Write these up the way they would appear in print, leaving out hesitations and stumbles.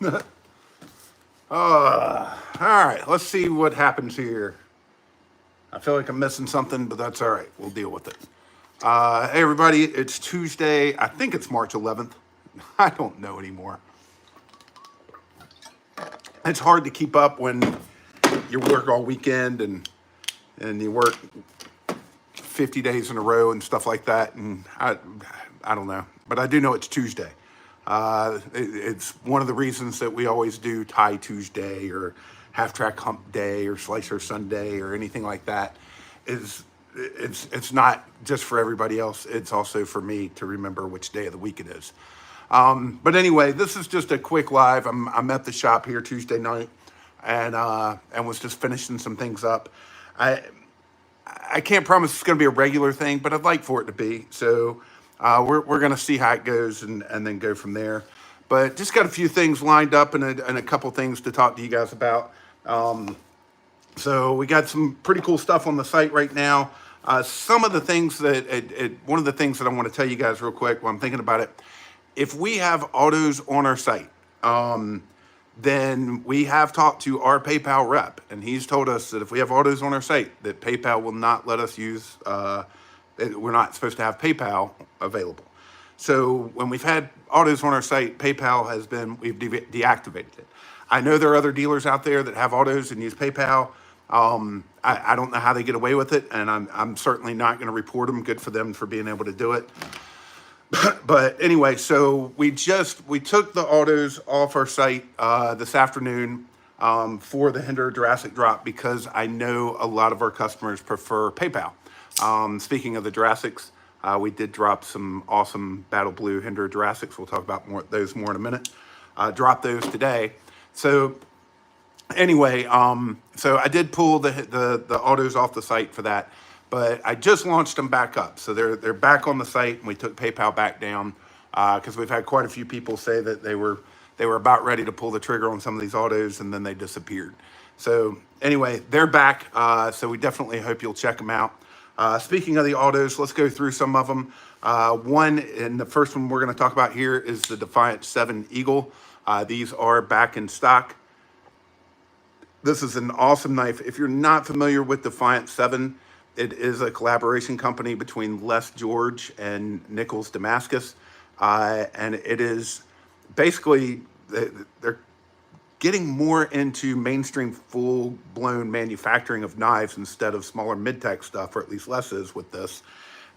All right, let's see what happens here. I feel like I'm missing something, but that's all right. We'll deal with it. Hey, everybody, it's Tuesday. I think it's March 11th. I don't know anymore. It's hard to keep up when you work all weekend and you work 50 days in a row and stuff like that. And I don't know, but I do know it's Tuesday. It's one of the reasons that we always do Tie Tuesday or Half Track Hump Day or Slicer Sunday or anything like that. Is it's not just for everybody else. It's also for me to remember which day of the week it is. But anyway, this is just a quick live. I'm at the shop here Tuesday night, and was just finishing some things up. I I can't promise it's going to be a regular thing, but I'd like for it to be. So we're going to see how it goes and then go from there. But just got a few things lined up and a couple things to talk to you guys about. So we got some pretty cool stuff on the site right now. Some of the things that one of the things that I want to tell you guys real quick while I'm thinking about it, if we have autos on our site, then we have talked to our PayPal rep, and he's told us that if we have autos on our site, that PayPal will not let us use. We're not supposed to have PayPal available. So when we've had autos on our site, PayPal has been we've deactivated it. I know there are other dealers out there that have autos and use PayPal. I don't know how they get away with it, and I'm certainly not going to report them. Good for them for being able to do it. But anyway, so we took the autos off our site this afternoon for the Hinderer Jurassic drop because I know a lot of our customers prefer PayPal. Speaking of the Jurassics, we did drop some awesome Battle Blue Hinderer Jurassics. We'll talk about those more in a minute. Drop those today. So anyway, so I did pull the autos off the site for that, but I just launched them back up. So they're back on the site, and we took PayPal back down because we've had quite a few people say that they were about ready to pull the trigger on some of these autos, and then they disappeared. So anyway, they're back. So we definitely hope you'll check them out. Speaking of the autos, let's go through some of them. One, and the first one we're going to talk about here is the Defiance 7 Eagle. These are back in stock. This is an awesome knife. If you're not familiar with Defiance 7, it is a collaboration company between Les George and Nichols Damascus. And it is basically, they're getting more into mainstream full-blown manufacturing of knives instead of smaller mid-tech stuff, or at least Les is with this.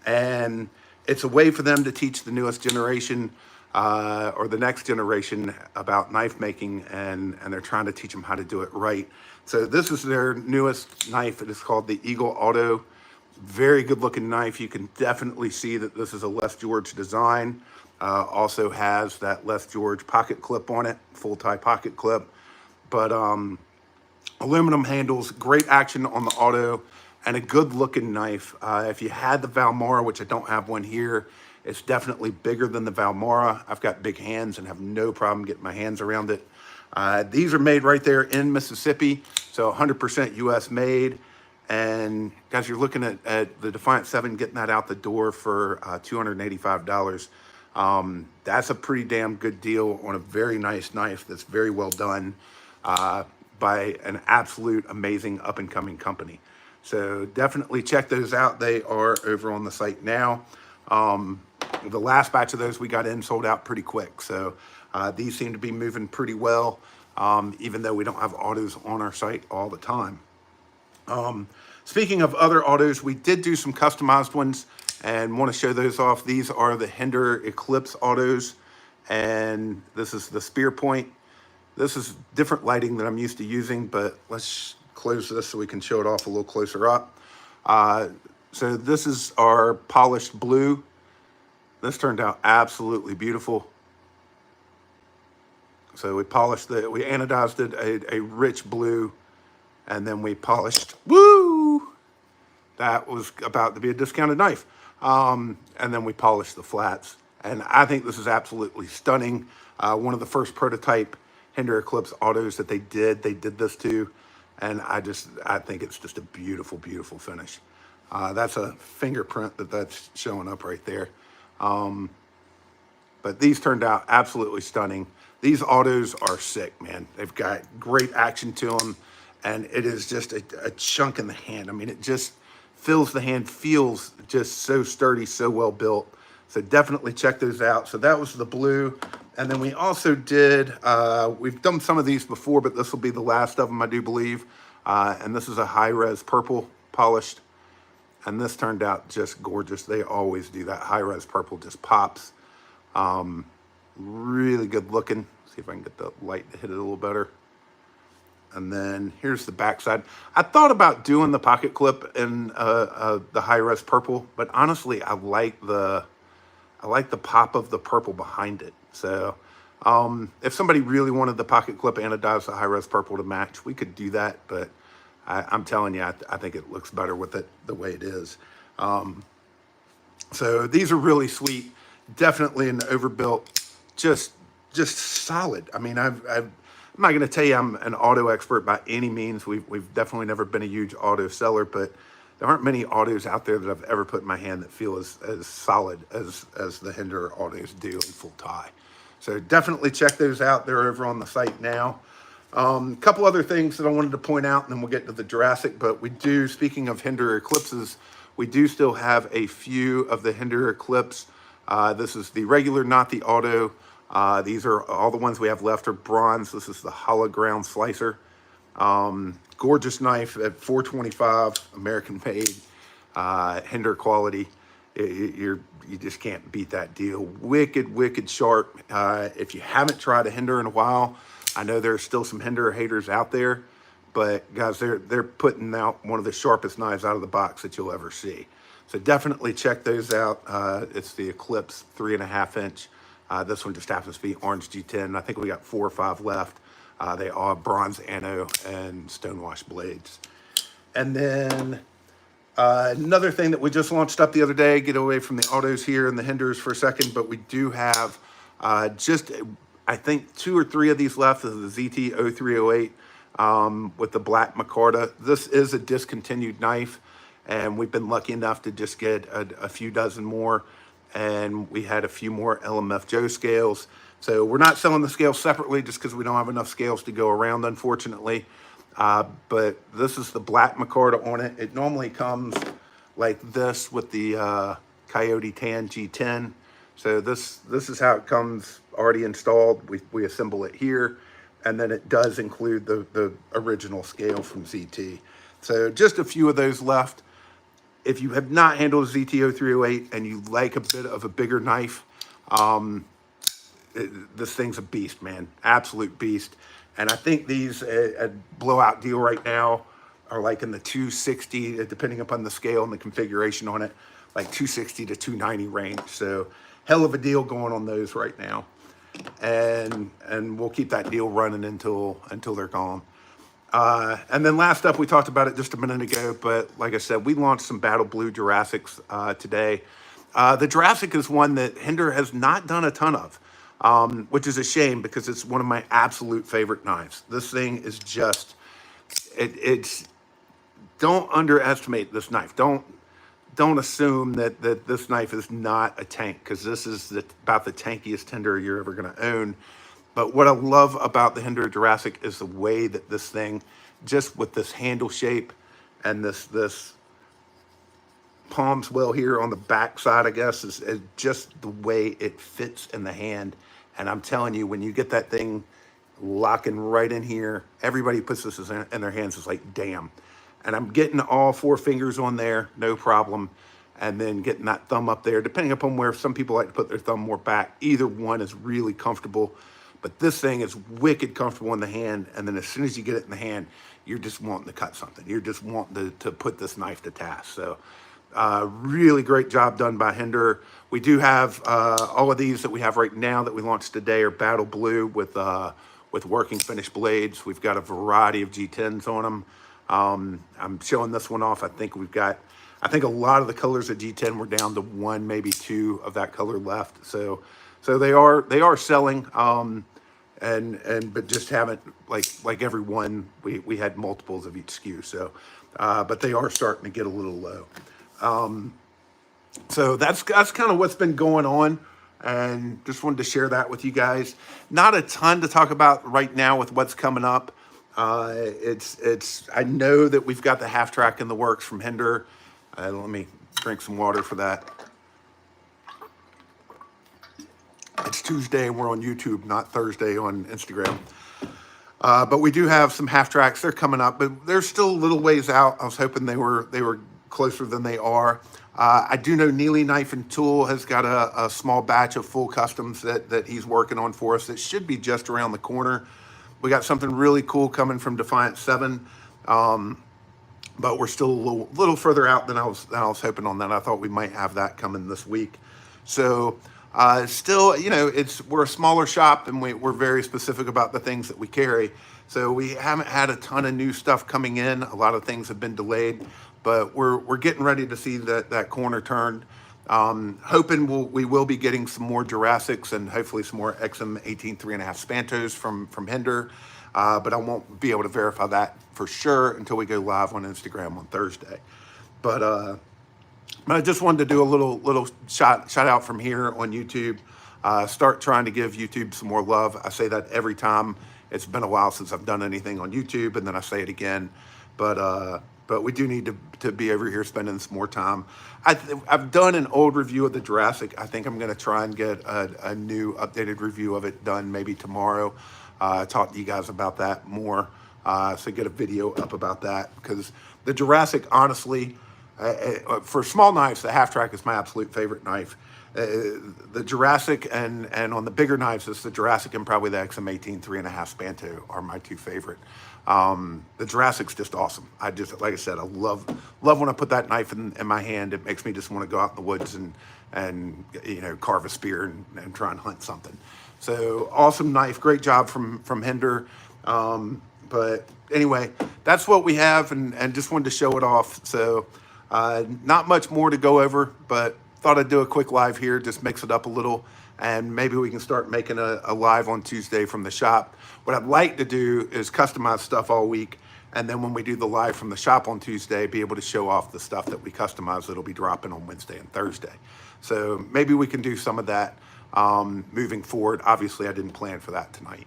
And it's a way for them to teach the newest generation or the next generation about knife making, and they're trying to teach them how to do it right. So this is their newest knife. It is called the Eagle Auto. Very good looking knife. You can definitely see that this is a Les George design. Also has that Les George pocket clip on it, full tie pocket clip. But aluminum handles, great action on the auto, and a good looking knife. If you had the Valmora, which I don't have one here, it's definitely bigger than the Valmora. I've got big hands and have no problem getting my hands around it. These are made right there in Mississippi, so 100% US made. And guys, you're looking at the Defiance 7 getting that out the door for $285. That's a pretty damn good deal on a very nice knife that's very well done by an absolute amazing up-and-coming company. So definitely check those out. They are over on the site now. The last batch of those we got in sold out pretty quick. So these seem to be moving pretty well, even though we don't have autos on our site all the time. Speaking of other autos, we did do some customized ones and want to show those off. These are the Hinderer Eclipse autos, and this is the spear point. This is different lighting than I'm used to using, but let's close this so we can show it off a little closer up. So this is our polished blue. This turned out absolutely beautiful. So we polished it, we anodized it a rich blue, and then we polished, woo! That was about to be a discounted knife. And then we polished the flats. And I think this is absolutely stunning. One of the first prototype Hinderer Eclipse autos that they did this to. And I think it's just a beautiful, beautiful finish. That's a fingerprint that's showing up right there. But but these turned out absolutely stunning. These autos are sick, man. They've got great action to them, and it is just a chunk in the hand. I mean, it just fills the hand, feels just so sturdy, so well built. So definitely check those out. So that was the blue. And then we also did, we've done some of these before, but this will be the last of them, I do believe. And this is a high-res purple polished. And this turned out just gorgeous. They always do that. High-res purple just pops. Really good looking. See if I can get the light to hit it a little better. And then here's the backside. I thought about doing the pocket clip in the high-res purple, but honestly, I like the pop of the purple behind it. So if somebody really wanted the pocket clip anodized the high-res purple to match, we could do that. But I'm telling you, I think it looks better with it the way it is. So these are really sweet. Definitely an overbuilt, just solid. I mean, I'm not going to tell you I'm an auto expert by any means. We've definitely never been a huge auto seller, but there aren't many autos out there that I've ever put in my hand that feel as solid as the Hinderer autos do in full tie. So definitely check those out. They're over on the site now. A couple other things that I wanted to point out, and then we'll get to the Jurassic, but we do, speaking of Hinderer Eclipses, we do still have a few of the Hinderer Eclipse. This is the regular, not the auto. These are all the ones we have left are bronze. This is the hollow ground slicer. Gorgeous knife at 425, American made, Hinderer quality. You just can't beat that deal. Wicked sharp. If you haven't tried a Hinderer in a while, I know there's still some Hinderer haters out there, but guys, they're putting out one of the sharpest knives out of the box that you'll ever see. So definitely check those out. It's the Eclipse 3.5 inch. This one just happens to be orange G10. I think we got 4 or 5 left. They all have bronze ano and stonewash blades. And then another thing that we just launched up the other day, get away from the autos here and the Hinderers for a second, but we do have just, I think, 2 or 3 of these left of the ZT 0308 with the black micarta. This is a discontinued knife, and we've been lucky enough to just get a few dozen more, and we had a few more LMF Joe scales. So we're not selling the scales separately just because we don't have enough scales to go around, unfortunately. But this is the black micarta on it. It normally comes like this with the Coyote Tan G10. So this is how it comes already installed. We assemble it here, and then it does include the original scale from ZT. So just a few of those left. If you have not handled a ZT 0308 and you like a bit of a bigger knife, this thing's a beast, man. Absolute beast. And I think these at blowout deal right now are like in the 260, depending upon the scale and the configuration on it, like 260 to 290 range. So hell of a deal going on those right now. And we'll keep that deal running until they're gone. And then last up, we talked about it just a minute ago, but like I said, we launched some Battle Blue Jurassics today. The Jurassic is one that Hinderer has not done a ton of. Which is a shame because it's one of my absolute favorite knives. This thing is just, it's, don't underestimate this knife. Don't assume that this knife is not a tank, because this is about the tankiest Hinderer you're ever going to own. But what I love about the Hinderer Jurassic is the way that this thing, just with this handle shape and this palm swell here on the back side, I guess, is just the way it fits in the hand. And I'm telling you, when you get that thing locking right in here, everybody puts this in their hands, is like, damn. And I'm getting all 4 fingers on there, no problem. And then getting that thumb up there, depending upon where some people like to put their thumb more back. Either one is really comfortable. But this thing is wicked comfortable in the hand. And then as soon as you get it in the hand, you're just wanting to cut something. You're just wanting to put this knife to task. So really great job done by Hinderer. We do have all of these that we have right now that we launched today are Battle Blue with working finished blades. We've got a variety of G10s on them. I'm showing this one off. I think a lot of the colors of G10 were down to 1, maybe 2 of that color left. So they are selling, but just haven't, like every one, we had multiples of each SKU. So, but they are starting to get a little low. So that's kind of what's been going on. and just wanted to share that with you guys. Not a ton to talk about right now with what's coming up. I know that we've got the half track in the works from Hinderer. Let me drink some water for that. It's Tuesday and we're on YouTube, not Thursday on Instagram. But we do have some half tracks. They're coming up, but they're still a little ways out. I was hoping they were closer than they are. I do know Neely Knife and Tool has got a small batch of full customs that he's working on for us. That should be just around the corner. We got something really cool coming from Defiance 7, but we're still a little further out than I was hoping on that. I thought we might have that coming this week. So still, you know, we're a smaller shop and we're very specific about the things that we carry. So we haven't had a ton of new stuff coming in. A lot of things have been delayed, but we're getting ready to see that corner turned. Hoping we will be getting some more Jurassics and hopefully some more XM 18 3.5 Spantos from Hinderer. But I won't be able to verify that for sure until we go live on Instagram on Thursday. But I just wanted to do a little shout out from here on YouTube. Start trying to give YouTube some more love. I say that every time. It's been a while since I've done anything on YouTube, and then I say it again. But we do need to be over here spending some more time. I've done an old review of the Jurassic. I think I'm going to try and get a new updated review of it done maybe tomorrow. Talk to you guys about that more. So get a video up about that, because the Jurassic, honestly, for small knives, the half track is my absolute favorite knife. The Jurassic and on the bigger knives, it's the Jurassic and probably the XM 18 3.5 Spanto are my two favorite. The Jurassic's just awesome. Like I said, I love when I put that knife in my hand. It makes me just want to go out in the woods and you know, carve a spear and try and hunt something. So awesome knife, great job from Hinderer. But anyway, that's what we have, and just wanted to show it off. So not much more to go over, but thought I'd do a quick live here, just mix it up a little, and maybe we can start making a live on Tuesday from the shop. What I'd like to do is customize stuff all week, and then when we do the live from the shop on Tuesday, be able to show off the stuff that we customize that'll be dropping on Wednesday and Thursday. So maybe we can do some of that moving forward. Obviously, I didn't plan for that tonight.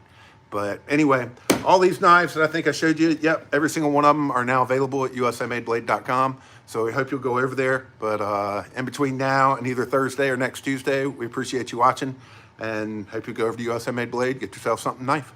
But anyway, all these knives that I think I showed you, yep, every single one of them are now available at usamadeblade.com. So we hope you'll go over there. But in between now and either Thursday or next Tuesday, we appreciate you watching, and hope you go over to USA Made Blade, get yourself something knife.